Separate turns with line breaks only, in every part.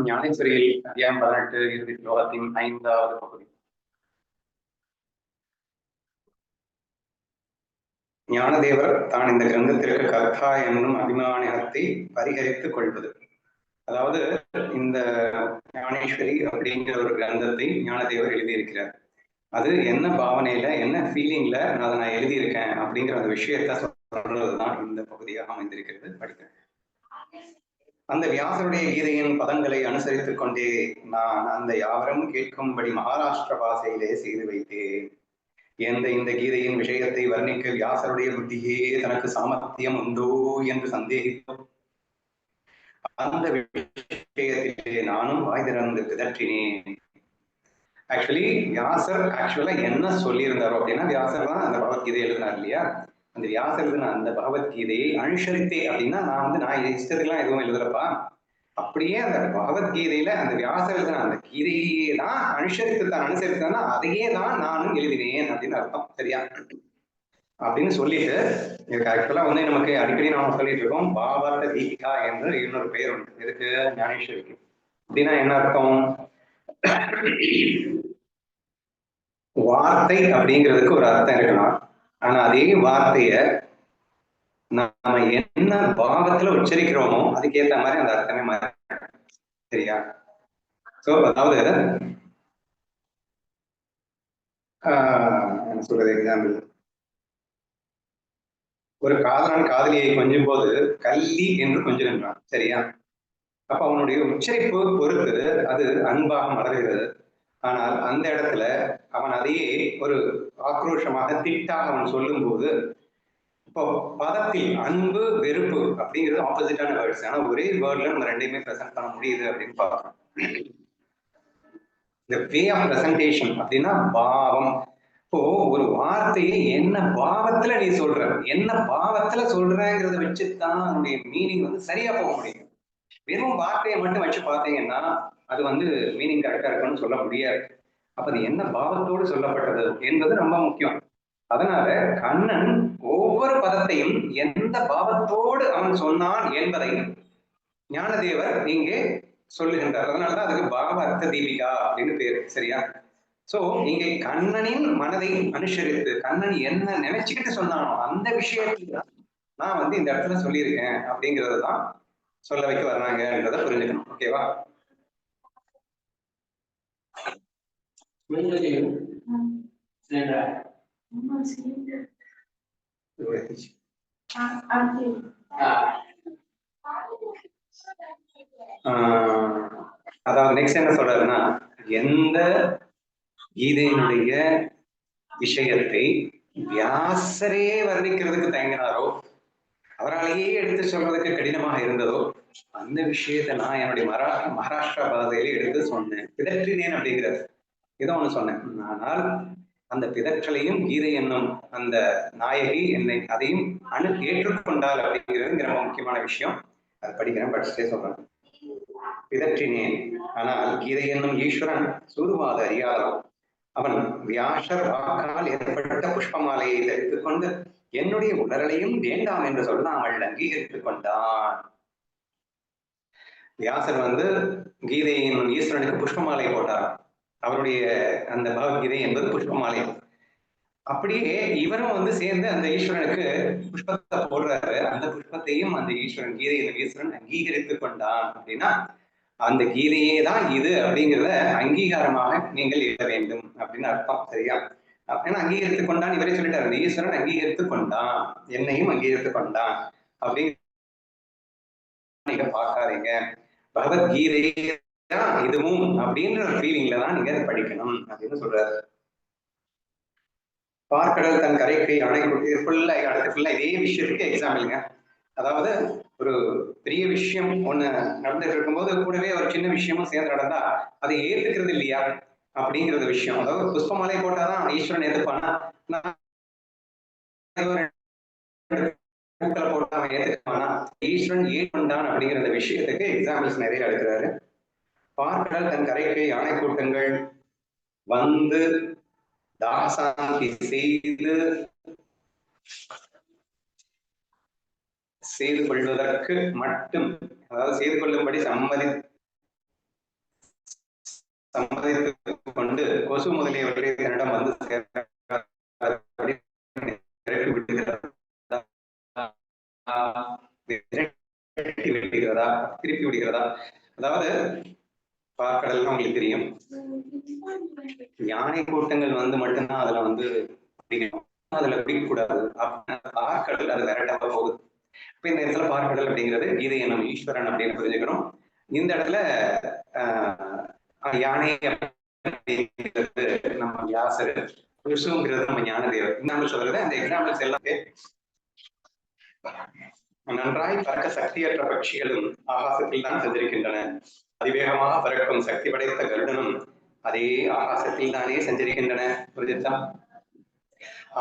ஞானேஸ்வரியில் அத்தியாயம் 18 இறுதி ஸ்லோகத்தின் 5வது பகுதி. ஞானதேவர் தான் இந்த கிரந்தத்திற்கு கர்த்தா என்னும் அபிமானத்தை பரிகரித்துக் கொள்வது. அதாவது இந்த ஞானேஸ்வரி அப்படிங்கிற ஒரு கிரந்தத்தை ஞானதேவர் எழுதியிருக்கிறார். அது என்ன பாவனையில என்ன ஃபீலிங்ல அதை நான் எழுதியிருக்கேன் அப்படிங்கிற அந்த விஷயத்த சொல்றதுதான் இந்த பகுதியாக அமைந்திருக்கிறது. படிக்கிறேன். அந்த வியாசருடைய கீதையின் பதங்களை அனுசரித்துக் கொண்டே நான் அந்த யாவரும் கேட்கும்படி மகாராஷ்டிர பாஷையிலே செய்து வைத்தேன். இந்த கீதையின் விஷயத்தை வர்ணிக்க வியாசருடைய புத்தியே தனக்கு சாமர்த்தியம் உண்டோ என்று சந்தேகித்தோம். அந்த விஷயத்திலே நானும் வாய் திறந்து பிதற்றினேன். வியாசர் என்ன சொல்லியிருந்தாரோ அப்படின்னா, வியாசர் தான் அந்த பகவத்கீதை எழுதினார் இல்லையா? அந்த வியாசர் எழுதின அந்த பகவத்கீதையை அனுசரித்தே அப்படின்னா, நான் இஷ்டத்துக்குலாம் எதுவும் எழுதுறப்பா, அப்படியே அந்த பகவத்கீதையில அந்த வியாசர் எழுதின அந்த கீதையே தான் அனுசரித்தானா அதையே தான் நானும் எழுதினேன் அப்படின்னு அர்த்தம். சரியா? அப்படின்னு சொல்லிட்டு ஆக்சுவலா நமக்கு அடிக்கடி நாம சொல்லிட்டு இருக்கோம், பாவார்த்த தீபிகா என்று இன்னொரு பெயர் உண்டு. இதுக்கு ஞானேஸ்வரிக்கு அப்படின்னா என்ன அர்த்தம்? வார்த்தை அப்படிங்கிறதுக்கு ஒரு அர்த்தம் இருக்கலாம். ஆனா அதே வார்த்தைய நாம என்ன பாவத்துல உச்சரிக்கிறோமோ அதுக்கேற்ற மாதிரி அந்த அர்த்தமே மாறி. சரியா? சோ அதாவது என்ன சொல்றது, எக்ஸாம்பிள், ஒரு காதலன் காதலியை கொஞ்சும் போது கல்லி என்று கொஞ்சுகின்றான். சரியா? அப்ப அவனுடைய உச்சரிப்பு பொறுத்து அது அன்பாக மலர்கிறது. ஆனால் அந்த இடத்துல அவன் அதையே ஒரு ஆக்ரோஷமாக திட்டாக அவன் சொல்லும் போது, இப்போ பதத்தில் அன்பு வெறுப்பு அப்படிங்கிறது ஆப்போசிட்டான வேர்ட்ஸ். ஆனா ஒரே வேர்ட்ல நம்ம ரெண்டையுமே பிரசன்ட் பண்ண முடியுது அப்படின்னு பார்க்கணும். இந்த வே ஆஃப் பிரசன்டேஷன் அப்படின்னா பாவம். இப்போ ஒரு வார்த்தையை என்ன பாவத்துல நீ சொல்ற, என்ன பாவத்துல சொல்றங்கிறத வச்சுதான் அதனுடைய மீனிங் சரியா போக முடியும். வெறும் வார்த்தையை மட்டும் வச்சு பார்த்தீங்கன்னா அது மீனிங் கரெக்டா இருக்குன்னு சொல்ல முடியாது. அப்ப அது என்ன பாவத்தோடு சொல்லப்பட்டது என்பது ரொம்ப முக்கியம். அதனால கண்ணன் ஒவ்வொரு பதத்தையும் எந்த பாவத்தோடு அவன் சொன்னான் என்பதை ஞானதேவர் இங்கே சொல்லுகின்றார். அதனாலதான் அதுக்கு பாவ அர்த்த தீபிகா அப்படின்னு பேரு. சரியா? சோ இங்கே கண்ணனின் மனதை அனுசரித்து கண்ணன் என்ன நினைச்சுக்கிட்டு சொன்னானோ அந்த விஷயத்துல நான் இந்த இடத்துல சொல்லியிருக்கேன் அப்படிங்கறதுதான் சொல்ல வைக்க வர்றாங்கன்றத புரிஞ்சுக்கணும். ஓகேவா? அதாவது நெக்ஸ்ட் என்ன சொல்றாருன்னா, எந்த கீதையினுடைய விஷயத்தை வியாசரே வர்ணிக்கிறதுக்கு தயங்கினாரோ, அவராலேயே எடுத்து சொல்றதுக்கு கடினமாக இருந்ததோ, அந்த விஷயத்தை நான் என்னுடைய மகாராஷ்டிரா பாதையில எடுத்து சொன்னேன். பிதற்றினேன் அப்படிங்கிறது ஏதோ ஒண்ணு சொன்னேன். ஆனால் அந்த பிதற்றலையும் கீதை என்னும் அந்த நாயகி என்னை அதையும் ஏற்றுக்கொண்டாள் அப்படிங்கிறது ரொம்ப முக்கியமான விஷயம். அது படிக்கிறேன், படிச்சுட்டே சொல்றேன். பிதற்றினேன், ஆனால் கீதை என்னும் ஈஸ்வரன் சூதுவாத அறியாதவன். அவன் வியாசர் வாக்கால் ஏற்பட்ட புஷ்பமாலையை தரித்துக் கொண்டு என்னுடைய உடலையும் வேண்டாம் என்று சொல்லாமல் அங்கீகரித்துக் கொண்டான். வியாசர் கீதையின் ஈஸ்வரனுக்கு புஷ்பமாலை போட்டார். அவருடைய அந்த பகவத்கீதை என்பது புஷ்பமாலை. அப்படியே இவரும் சேர்ந்து அந்த ஈஸ்வரனுக்கு புஷ்பத்தை போடுறாரு. அந்த புஷ்பத்தையும் அந்த ஈஸ்வரன் கீதையின் ஈஸ்வரன் அங்கீகரித்துக் கொண்டான். அப்படின்னா அந்த கீதையே தான் இது அப்படிங்கிறத அங்கீகாரமாக நீங்கள் எழுத வேண்டும் அப்படின்னு அர்த்தம். சரியா? ஏன்னா அங்கீகரித்துக் கொண்டான் இவரே சொல்லிட்டாரு, ஈஸ்வரன் அங்கீகரித்துக் கொண்டான், என்னையும் அங்கீகரித்துக் கொண்டான் அப்படின்னு நீங்க பார்க்காதீங்க. பகவத்கீதை தான் இதுவும் அப்படின்ற ஒரு ஃபீலிங்ல தான் நீங்க அதை படிக்கணும் அப்படின்னு சொல்றாரு. பார்க்கடல் தன் கரைக்கு அணை கொடுத்து ஃபுல்லா அடுத்து ஃபுல்லா இதே விஷயத்துக்கு எக்ஸாம்பிளுங்க. அதாவது ஒரு பெரிய விஷயம் ஒண்ணு நடந்துட்டு இருக்கும்போது கூடவே ஒரு சின்ன விஷயமும் சேர்ந்து நடந்தா அதை ஏத்துக்கிறது இல்லையா அப்படிங்கிறது விஷயம். அதாவது புஷ்பமாலை போட்டாதான் ஈஸ்வரன் ஏத்துப்பானா, பூக்களை போட்டா அவன் ஏத்துக்குவானா, ஈஸ்வரன் ஏற்றுக்கொண்டான் அப்படிங்கிற விஷயத்துக்கு எக்ஸாம்பிள்ஸ் நிறைய எடுக்கிறாரு. பார்க்கடல் தன் கரைக்கு யானை கூட்டங்கள் வந்து தாசாந்தி செய்து கொள்வதற்கு மட்டும், அதாவது செய்து கொள்ளும்படி சம்மதித்துக் கொண்டு கொசு முதலியவற்றை தன்னிடம் வந்து திருப்பி விடுகிறதா? அதாவது பார்க்கடல் உங்களுக்கு தெரியும், யானை கூட்டங்கள் வந்து மட்டும்தான் அதுல வந்து அதுல பிடிக்கக்கூடாது. பார்க்கடல் அது விரட்டமா போகுது. இப்ப இந்த இடத்துல பார்க்கடல் அப்படிங்கிறது இது என்னும் ஈஸ்வரன் அப்படின்னு புரிஞ்சுக்கணும். இந்த இடத்துல யானை அப்படிங்கிறது நம்ம வியாசர், ருஷுங்கிறது நம்ம ஞானதேவர். எக்ஸாம்பிள் சொல்றது அந்த எக்ஸாம்பிள்ஸ் எல்லாம் நன்றாய் பறக்க சக்தியற்ற பட்சிகளும் ஆகாசத்தில் தான் சென்றிருக்கின்றன. அதிவேகமாக பறக்கும் சக்தி படைத்த கருடனும் அதே ஆகாசத்தில் தானே செஞ்சிருக்கின்றன. புரிஞ்சுச்சா?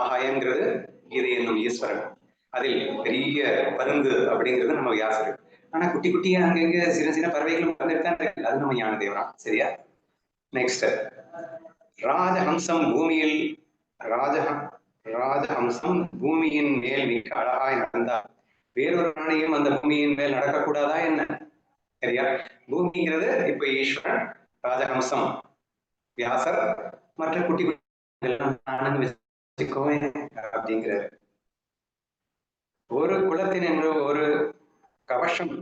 ஆகாயங்கிறது இது என்னும் ஈஸ்வரன், அதில் பெரிய பருந்து அப்படிங்கிறது நம்ம வியாசர். ஆனா குட்டி குட்டியா அங்கங்க சின்ன சின்ன பறவைகளும் வந்துட்டுதான் இருக்கு, அது நம்ம ஞானதேவரா. சரியா? நெக்ஸ்ட், ராஜஹம்சம் பூமியில் ராஜஹம்சம் பூமியின் மேல் மிக அழகாய் நடந்தார். வேறொரு நாளையும் அந்த பூமியின் மேல் நடக்கக்கூடாதா என்ன? சரியா? பூமிங்கிறது இப்ப ஈஸ்வரன், ராஜஹம்சம் வியாசர், மற்ற குட்டி அப்படிங்கிறாரு. ஒரு குலத்தின் என்று ஒரு கவசம்,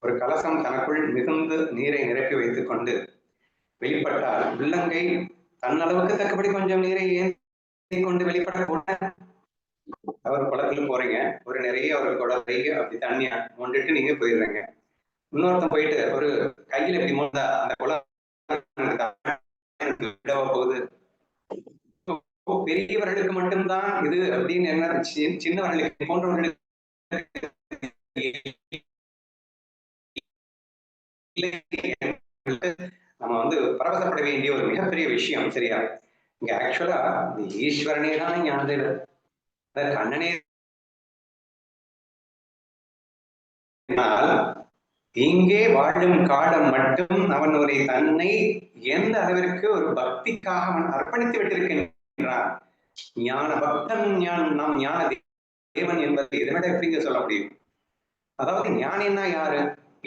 ஒரு கலசம் தனக்குள் மிகுந்து நீரை நிரப்பி வைத்துக் கொண்டு வெளிப்பட்டால் உள்ளங்கை தன்னளவுக்கு தக்கபடி கொஞ்சம் நீரை ஏந்தி கொண்டு வெளிப்பட கூட ஒரு குளத்துல போறீங்க, ஒரு நிறைய ஒரு குடத்தை அப்படி தண்ணியா மொண்டுட்டு நீங்க போயிடுறீங்க. இன்னொருத்தன் போயிட்டு ஒரு கையில இப்படி மோந்தா அந்த குளம் போகுது. பெரியவர்களுக்கு மட்டும்தான் இது அப்படின்னு என்ன, சின்னவர்களுக்கு போன்றவர்களுக்கு நம்ம வந்து பரவசப்பட வேண்டிய ஒரு மிகப்பெரிய விஷயம். சரியா? இங்க ஆக்சுவலா ஈஸ்வரனே தான் ஞானதேவர், கண்ணனே. இங்கே வாழும் காலம் மட்டும் அவன் ஒரு தன்னை எந்த அளவிற்கு ஒரு பக்திக்காக அவன் அர்ப்பணித்து விட்டிருக்கின்றான். ஞான பக்தன் நாம் ஞான தேவன் என்பதை இதனை எப்படிங்க சொல்ல முடியும்? அதாவது ஞானின்னா யாரு?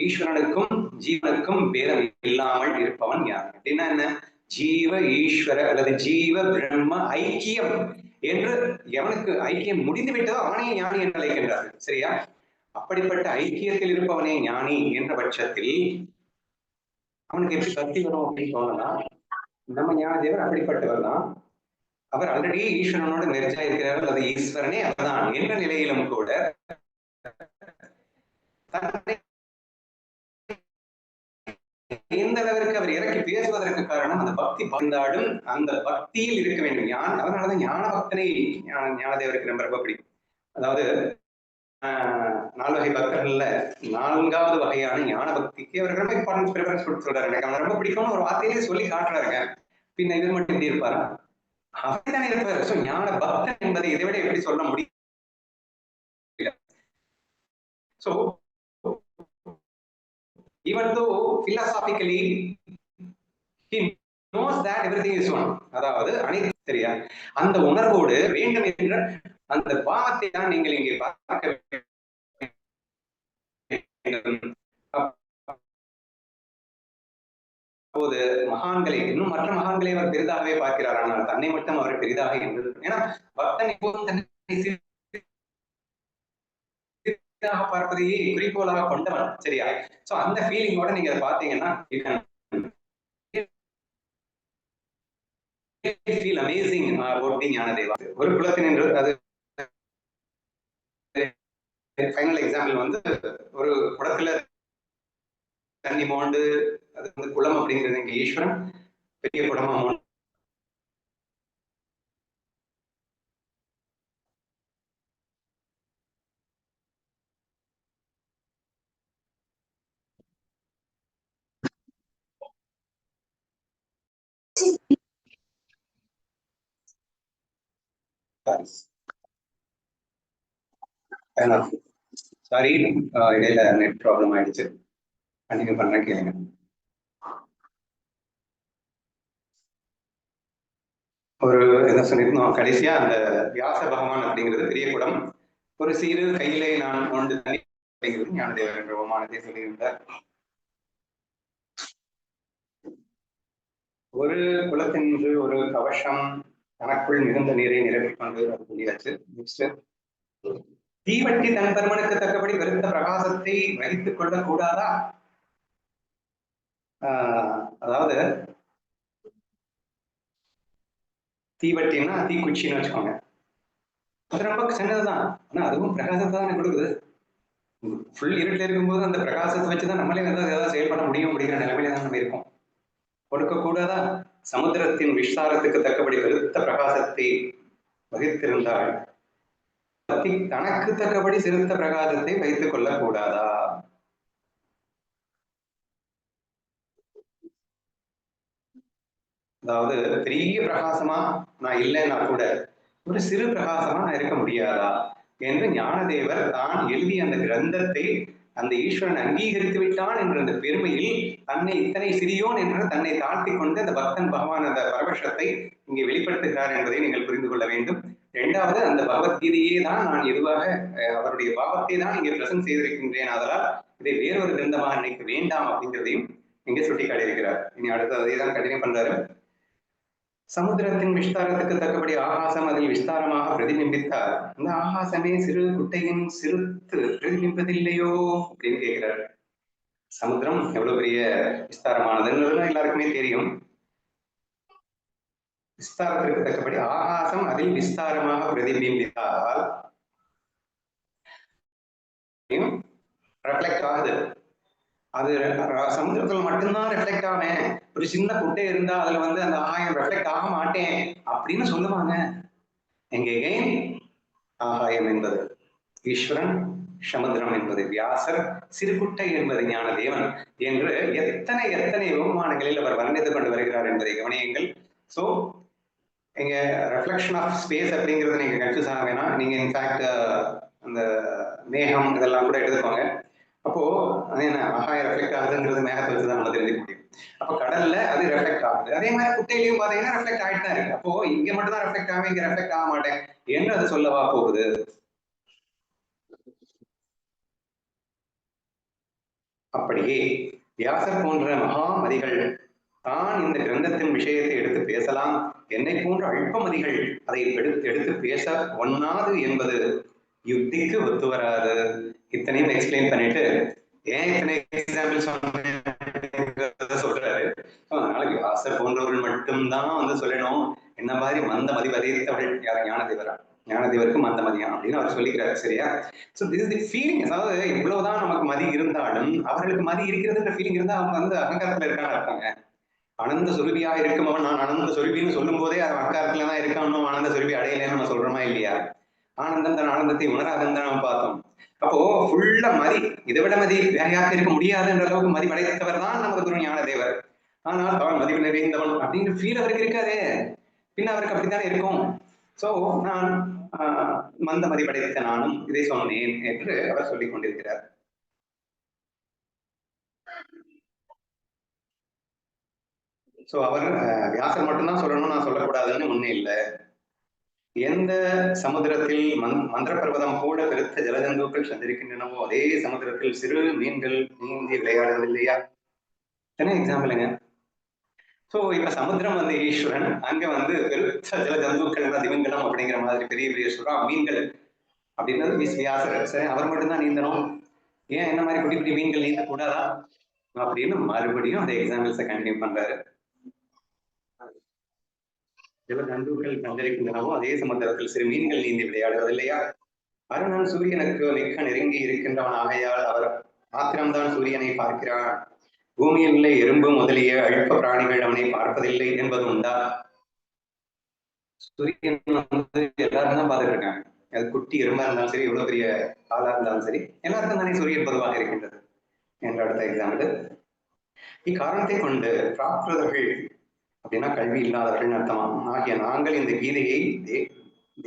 ஈஸ்வரனுக்கும் ஜீவனுக்கும் பேதம் இல்லாமல் இருப்பவன் யார் அப்படின்னா என்ன? ஜீவ ஈஸ்வர அல்லது ஜீவ பிரம்ம ஐக்கியம் என்று எவனுக்கு ஐக்கியம் முடிந்து விட்டதோ அவனே ஞானி என்று அழைக்கின்றார்கள். சரியா? அப்படிப்பட்ட ஐக்கியத்தில் இருப்பவனே ஞானி என்ற பட்சத்தில் அவனுக்கு எப்படி பக்தி வரும் அப்படின்னு தோணலாம். நம்ம ஞானதேவர் அப்படிப்பட்டவர் தான். அவர் ஆல்ரெடி ஈஸ்வரனோடு நெருச்சா இருக்கிறார், அல்லது ஈஸ்வரனே அவர்தான் என்ற நிலையிலும் கூட எந்த அளவிற்கு அவர் இறக்கி பேசுவதற்கு காரணம் அந்த பக்தி பந்தாடும் அந்த பக்தியில் இருக்க வேண்டும். அதனாலதான் ஞான பக்தனை ஞானதேவருக்கு ரொம்ப ரொம்ப பிடிக்கும். அதாவது 4 வகை பக்தர்கள்ல 4வது வகையான ஞான பக்திக்கு அவர் ரொம்ப இம்பார்ட்டன்ஸ் ப்ரிஃபரன்ஸ் கொடுத்து சொல்றாரு. எனக்கு அவன் ரொம்ப பிடிக்கும்னு ஒரு வார்த்தையிலே சொல்லி காட்டுறாருங்க. பின்ன இவர் மட்டும் எப்படி இருப்பாரா? அப்படித்தானே இருப்பாரு. சோ ஞான பக்தன் என்பதை இதை விட எப்படி சொல்ல முடியும்? So even though philosophically he knows that everything is one, அதாவது அனைத்து, சரியா? அந்த உணர்வோடு வேண்டும் என்ற அந்த பாவத்தை தான் நீங்கள் இங்கே பார்க்க வேண்டும். அப்போது மகான்களை, இன்னும் மற்ற மகான்களை அவர் பெரிதாகவே பார்க்கிறார், ஆனால் தன்னை மட்டும் அவர் பெரிதாக என்பது. ஏன்னா பக்தன் எப்போதும் தன்னை பார்ப்பதையே குறிக்கோளாக கொண்டவன். சரியா? சோ அந்த ஃபீலிங்கோட நீங்க அதை பாத்தீங்கன்னா feel amazing about the ஞானதேவா. ஒரு குலத்தின் என்று அது ஃபைனல் எக்ஸாம்பிள் வந்து ஒரு குளத்துல தண்ணி மோண்டு, அது வந்து குளம் அப்படிங்கிறது இங்க ஈஸ்வரன், பெரிய குளமா மோண்டு சாரி, இடையில நெட் ப்ராப்ளம் ஆயிடுச்சு. கண்டினியூ பண்றேன், கேளுங்க. ஒரு என்ன சொல்லியிருந்தோம் கடைசியா, அந்த வியாச பகவான் அப்படிங்கிறது பெரிய குடம், ஒரு சிறு கையிலே நான் கொண்டு தண்ணி அப்படிங்கிறது ஞானதேவர் என்ற உமானத்தை சொல்லியிருந்தார். ஒரு குலத்தின்று ஒரு கவசம் தனக்குள் மிகுந்த நீரை நிரப்பிக் கொண்டு அது சொல்லியாச்சு. நெக்ஸ்ட், தீவட்டி தன் பருமனுக்கு தக்கபடி வெறுத்த பிரகாசத்தை வகித்துக் கொள்ளக் கூடாதா? அதாவது தீவட்டின்னா தீக்குச்சின்னு வச்சுக்கோங்க. அது ரொம்ப சின்னதுதான், ஆனா அதுவும் பிரகாசத்தை தான் கொடுக்குது. ஃபுல் இருட்டில் இருக்கும்போது அந்த பிரகாசத்தை வச்சுதான் நம்மளே வந்து ஏதாவது செயல் பண்ண முடியும் அப்படிங்கிற நிலைமையில தான் நம்ம இருக்கோம். கொடுக்கக்கூடாதா? சமுத்திரத்தின் விஸ்தாரத்துக்கு தக்கபடி பெருத்த பிரகாசத்தை வகித்திருந்தாள் தனக்கு தக்கபடி சிறுத்த பிரகாசத்தை வைத்துக் கொள்ளக் கூடாதா? அதாவது பெரிய பிரகாசமா நான் இல்லைன்னா கூட ஒரு சிறு பிரகாசமா நான் இருக்க முடியாதா என்று ஞானதேவர் தான் எழுதிய அந்த கிரந்தத்தை அந்த ஈஸ்வரன் அங்கீகரித்து விட்டான் என்ற அந்த பெருமையில் தன்னை இத்தனை சிறியோன் என்று தன்னை தாழ்த்தி கொண்டு அந்த பக்தன் பகவான் அந்த பரவசத்தை இங்கே வெளிப்படுத்துகிறார் என்பதை நீங்கள் புரிந்து கொள்ள வேண்டும். இரண்டாவது, அந்த பகவத்கீதையே தான் நான் எதுவாக அவருடைய பாவத்தை தான் இங்கே பிரசன்ட் செய்திருக்கின்றேன், அதனால் இதை வேறொரு கிரந்தமாக நினைக்க வேண்டாம் அப்படிங்கிறதையும் இங்கே சுட்டி காட்டியிருக்கிறார். இனி அடுத்து அதை தான் கண்டினியூ பண்றாரு. சமுத்திரத்தின் விஸ்தாரத்துக்கு தக்கபடி ஆகாசம் அதில் விஸ்தாரமாக பிரதிபிம்பித்தார். அந்த ஆகாசமே சிறு குட்டையின் சிறுத்து பிரதிபிம்பதில்லையோ அப்படின்னு கேட்கிறார். சமுத்திரம் எவ்வளவு பெரிய விஸ்தாரமானதுன்னு எல்லாருக்குமே தெரியும். விஸ்தாரத்திற்கு தக்கபடி ஆகாசம் அதில் விஸ்தாரமாக பிரதிபிம்பித்தால் ரெஃப்ளெக்ட் ஆகுது. அது சமுத்திரத்துல மட்டும்தான் ரெஃப்ளெக்ட் ஆவேன், ஒரு சின்ன குட்டை இருந்தா அதுல வந்து அந்த ஆகாயம் ரெஃப்ளெக்ட் ஆக மாட்டேன் அப்படின்னு சொல்லுவாங்க. எங்கேயும் ஆகாயம் என்பது ஈஸ்வரன், சமுத்திரம் என்பது வியாசர், சிறுகுட்டை என்பது ஞான தேவன் என்று எத்தனை எத்தனை உபமானங்களில் அவர் வர்ணித்துக் கொண்டு வருகிறார் என்பதை கவனியுங்கள். சோ இங்க ரெஃப்ளெக்ஷன் ஆஃப் ஸ்பேஸ் அப்படிங்கிறது நீங்க கன்ஃபியூஸ் ஆக வேணாம். நீங்க இன்ஃபேக்ட் அந்த மேகம் இதெல்லாம் கூட எடுத்துக்கோங்க. அப்போ அது என்ன ஆகாயம் ரெஃப்ளெக்ட் ஆகுதுங்கிறது மேகத்தை வச்சுதான் நம்ம தெரிஞ்சுக்க முடியும். அப்போ கடல்ல அது ரெஃப்ளெக்ட் ஆகுது. அதே மாதிரி குட்டையிலையும் பாத்தீங்கன்னா ரெஃப்ளெக்ட் ஆகிட்டு தான் இருக்கு. அப்போ இங்க மட்டும் தான் ரெஃப்ளெக்ட் ஆகும், இங்க ரெஃப்ளெக்ட் ஆக மாட்டேன் என்று அது சொல்லவா போகுது? அப்படியே வியாசர் போன்ற மகாமதிகள் தான் இந்த கிரந்தத்தின் விஷயத்தை எடுத்து பேசலாம், என்னை போன்ற அல்பமதிகள் அதை எடுத்து பேச ஒண்ணாது என்பது யுக்திக்கு ஒத்து வராது. இத்தனையும் எக்ஸ்பிளைன் பண்ணிட்டு ஏன் இத்தனை எக்ஸாம்பிள் சொல்றாரு. அதனால வியாசர் போன்றவர்கள் மட்டும்தான் வந்து சொல்லணும், என்ன மாதிரி மந்த மதி பதித்தவர்கள் யார்? ஞானதேவரா? ஞானதேவருக்கு மந்த மதியம் அப்படின்னு அவர் சொல்லிக்கிறாரு. சரியா? So this is the feeling. அதாவது இவ்வளவுதான் நமக்கு மதி இருந்தாலும் அவர்களுக்கு மதி இருக்கிறதுன்ற ஃபீலிங் இருந்தா அவங்க வந்து அகங்காரத்துல இருக்கான்னு இருக்காங்க. ஆனந்த சுரபியா இருக்கும் அவன் நான் ஆனந்த சுரபின்னு சொல்லும் போதே அவன் அகங்காரத்துலதான் இருக்கான், ஆனந்த சுரபி அடையலைன்னு நம்ம சொல்றோமா இல்லையா? ஆனந்தம் தன் ஆனந்தத்தை உணராதுன்னு தான் நம்ம பார்த்தோம். அப்போ ஃபுல்லா மதி, இதை விட மதி வேற யாருக்கு இருக்க முடியாதுன்ற அளவுக்கு மதி படைத்தவர் தான் நமது குரு ஞானதேவர். ஆனால் அவன் மதிப்பு நிறைந்தவன் அப்படிங்கிற ஃபீல் அவருக்கு இருக்காதே, பின்ன அவருக்கு அப்படித்தானே இருக்கும். சோ நான் மந்த மதி படைத்த நானும் இதை சொன்னேன் என்று அவர் சொல்லிக் கொண்டிருக்கிறார். சோ அவர் வியாசர் மட்டும்தான் சொல்லணும், நான் சொல்லக்கூடாதுன்னு ஒண்ணு இல்லை. எந்த சமுதிரத்தில் மந்திர பர்வதம் கூட பெருத்த ஜலஜந்துக்கள் சந்திருக்கின்றனவோ அதே சமுதிரத்தில் சிறு மீன்கள் நீந்தி விளையாடுவது இல்லையா? என்ன எக்ஸாம்பிளுங்க? சோ இப்ப சமுத்திரம் வந்து ஈஸ்வரன், அங்க வந்து பெருத்த ஜலஜந்துக்கள் திமிங்கலம் அப்படிங்கிற மாதிரி பெரிய பெரிய சுறா மீன்கள் அப்படின்றது வியாசர். சரி, அவர் மட்டும்தான் நீந்தணும், ஏன் என்ன மாதிரி குட்டி குட்டி மீன்கள் நீந்த கூடாதா அப்படின்னு மறுபடியும் அந்த எக்ஸாம்பிள்ஸை கண்டினியூ பண்றாரு. ஜலஜந்துக்கள் சந்திருக்கின்றனவோ அதே சமுத்திரத்தில் சிறு மீன்கள் நீந்தி விளையாடுவது இல்லையா? அருணன் சூரியனுக்கு மிக்க நெருங்கி இருக்கின்றவன் ஆகையால் அவர் மாத்திரம்தான் சூரியனை பார்க்கிறான், பூமியில் உள்ள எறும்பு முதலிய அழுப்ப பிராணிகள் அவனை பார்ப்பதில்லை என்பது உண்டா? சூரியன் வந்து எல்லாரும் தான் பார்த்துட்டு இருக்காங்க. அது குட்டி எறும்பா இருந்தாலும் சரி, எவ்வளவு பெரிய ஆளா இருந்தாலும் சரி, எல்லாருக்கும் தானே சூரியன் பொதுவாக இருக்கின்றது என்ற அடுத்த எக்ஸாம்பிள். இக்காரணத்தை கொண்டு பிராகிருதர்கள் அப்படின்னா கல்வி இல்லாதவர்கள் அர்த்தமா ஆகிய நாங்கள் இந்த கீதையை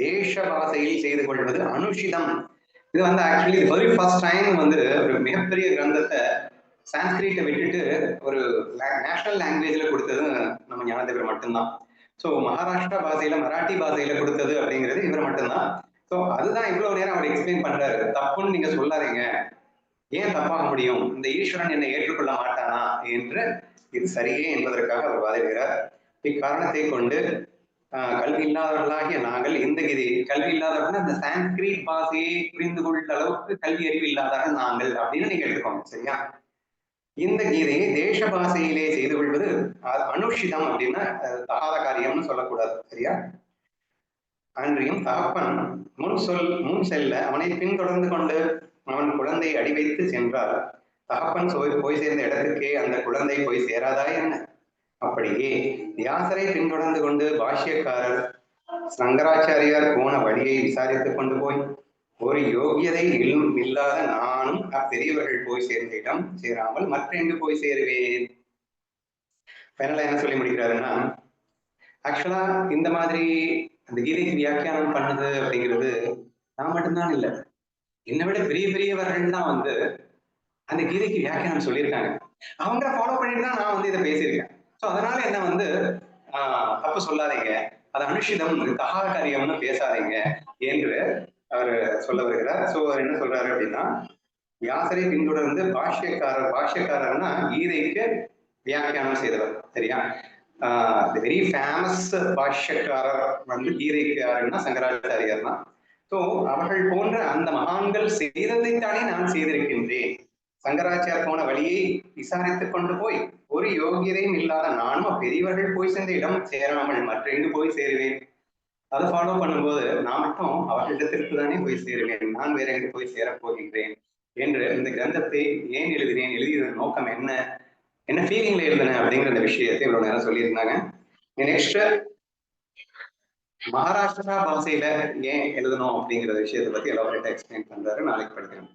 தேச பாசையில் செய்து கொள்வது அனுஷிதம். இது வந்து ஆக்சுவலி வெரி ஃபர்ஸ்ட் டைம் வந்து ஒரு மிகப்பெரிய கிரந்தத்தை சான்ஸ்கிரிட்டை விட்டுட்டு ஒரு நேஷனல் லாங்குவேஜ்ல கொடுத்தது நம்ம ஞானதேவர் மட்டும்தான். ஸோ மகாராஷ்டிரா பாஷையில மராட்டி பாஷையில கொடுத்தது அப்படிங்கிறது இவர் மட்டும்தான். ஸோ அதுதான் இவ்வளவு நேரம் அவர் எக்ஸ்பிளைன் பண்றாரு. தப்புன்னு நீங்க சொல்லாதீங்க, ஏன் தப்பாக முடியும், இந்த ஈஸ்வரன் என்னை ஏற்றுக்கொள்ள மாட்டானா என்று இது சரியே என்பதற்காக அவர் வாதிடுகிறார். இக்காரணத்தை கொண்டு கல்வி இல்லாதவர்களாகிய நாங்கள் இந்த கீதை கல்வி இல்லாதவர்கள் அந்த சான்ஸ்கிரிட் பாஷையை புரிந்து கொள்ள அளவுக்கு கல்வி அறிவு இல்லாதவர்கள் நாங்கள் அப்படின்னு நீங்க எடுத்துக்கோங்க. சரியா? இந்த கீதையை தேச பாஷையிலே செய்து கொள்வது அனுஷிதம் அப்படின்னா தகாத காரியம்னு சொல்லக்கூடாது. சரியா? அன்றியும் தகப்பன் முன் செல்ல அவனை பின்தொடர்ந்து கொண்டு அவன் குழந்தை அடி வைத்து சென்றார். தகப்பன் போய் சேர்ந்த இடத்துக்கே அந்த குழந்தை போய் சேராதா என்ன? அப்படியே வியாசரை பின்தொடர்ந்து கொண்டு பாஷ்யக்காரர் சங்கராச்சாரியார் போன வழியை விசாரித்துக் கொண்டு போய் ஒரு யோகியதை இல்லாத நானும் அப்பெரியவர்கள் போய் சேர்ந்த இடம் சேராமல் மற்றெங்கு போய் சேருவேன். ஃபைனலா என்ன சொல்லி முடிக்கிறாருன்னா, ஆக்சுவலா இந்த மாதிரி அந்த கீதைக்கு வியாக்கியானம் பண்ணுது அப்படிங்கிறது நான் மட்டும்தான் இல்லை, என்னை விட பெரிய பெரியவர்கள் தான் வந்து அந்த கீதைக்கு வியாக்கியானம் சொல்லியிருக்காங்க. அவங்க ஃபாலோ பண்ணிட்டு தான் நான் வந்து இதை பேசியிருக்கேன். ஸோ அதனால என்ன வந்து தப்பு சொல்லாதீங்க, அது அனுஷிதம் தகா காரியம்னு பேசாதீங்க என்று அவர் சொல்ல வருகிறார். ஸோ அவர் என்ன சொல்றாரு அப்படின்னா, வியாசரை பின்தொடர்ந்து பாஷ்யக்காரர்னா கீதைக்கு வியாக்கியானம் செய்தவர். சரியா? வெரி ஃபேமஸ் பாஷ்யக்காரர் வந்து கீதைக்கு யாருன்னா சங்கராச்சாரியார் தான். ஸோ அவர்கள் போன்ற அந்த மகான்கள் செய்ததைத்தானே நான் செய்திருக்கின்றேன். சங்கராச்சார் போன வழியை விசாரித்துக் கொண்டு போய் ஒரு யோகியதையும் இல்லாத நானும் பெரியவர்கள் போய் சேர்ந்த இடம் சேராமல் மற்ற எங்கு போய் சேருவேன். அதை ஃபாலோ பண்ணும்போது நான் மட்டும் அவர்களிடத்திற்கு தானே போய் சேருவேன், நான் வேற எங்கு போய் சேரப் போகின்றேன் என்று இந்த கிரந்தத்தை ஏன் எழுதினேன், எழுதிய நோக்கம் என்ன, என்ன ஃபீலிங்ல எழுதினேன் அப்படிங்கிற அந்த விஷயத்தை இவ்வளவு நேரம் சொல்லியிருந்தாங்க. நெக்ஸ்ட் மகாராஷ்டிரா பாஷையில ஏன் எழுதணும் அப்படிங்கிற விஷயத்தை பத்தி எல்லார்கிட்ட எக்ஸ்பிளைன் பண்றாரு. நாளைக்கு படிக்கிறேன்.